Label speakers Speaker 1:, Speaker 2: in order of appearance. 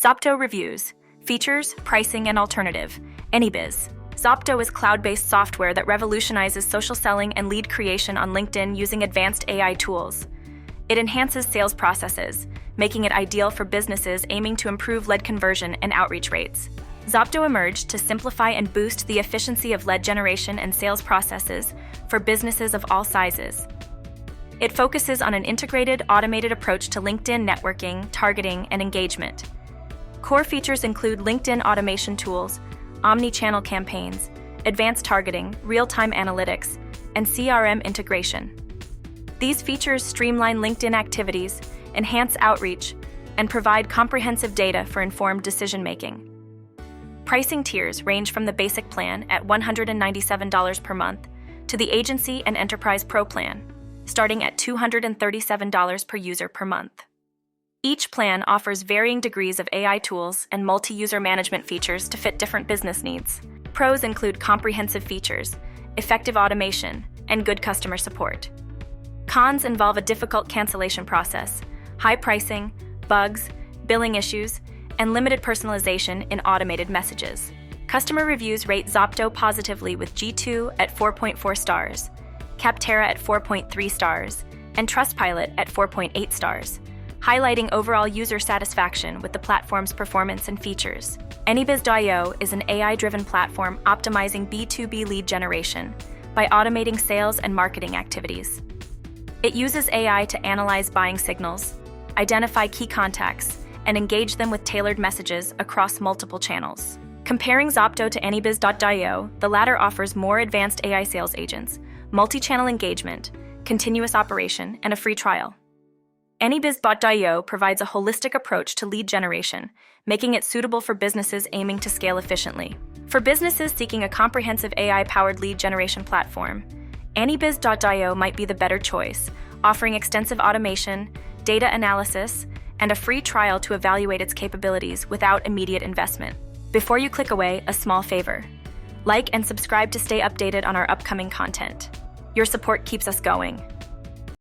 Speaker 1: Zopto reviews, features, pricing, and alternative. AnyBiz. Zopto is cloud-based software that revolutionizes social selling and lead creation on LinkedIn using advanced AI tools. It enhances sales processes, making it ideal for businesses aiming to improve lead conversion and outreach rates. Zopto emerged to simplify and boost the efficiency of lead generation and sales processes for businesses of all sizes. It focuses on an integrated, automated approach to LinkedIn networking, targeting, and engagement. Core features include LinkedIn automation tools, omni-channel campaigns, advanced targeting, real-time analytics, and CRM integration. These features streamline LinkedIn activities, enhance outreach, and provide comprehensive data for informed decision-making. Pricing tiers range from the basic plan at $197 per month to the Agency and Enterprise Pro plan, starting at $237 per user per month. Each plan offers varying degrees of AI tools and multi-user management features to fit different business needs. Pros include comprehensive features, effective automation, and good customer support. Cons involve a difficult cancellation process, high pricing, bugs, billing issues, and limited personalization in automated messages. Customer reviews rate Zopto positively with G2 at 4.4 stars, Capterra at 4.3 stars, and Trustpilot at 4.8 stars, highlighting overall user satisfaction with the platform's performance and features. AnyBiz.io is an AI-driven platform optimizing B2B lead generation by automating sales and marketing activities. It uses AI to analyze buying signals, identify key contacts, and engage them with tailored messages across multiple channels. Comparing Zopto to AnyBiz.io, the latter offers more advanced AI sales agents, multi-channel engagement, continuous operation, and a free trial. AnyBiz.io provides a holistic approach to lead generation, making it suitable for businesses aiming to scale efficiently. For businesses seeking a comprehensive AI-powered lead generation platform, AnyBiz.io might be the better choice, offering extensive automation, data analysis, and a free trial to evaluate its capabilities without immediate investment. Before you click away, a small favor. Like and subscribe to stay updated on our upcoming content. Your support keeps us going.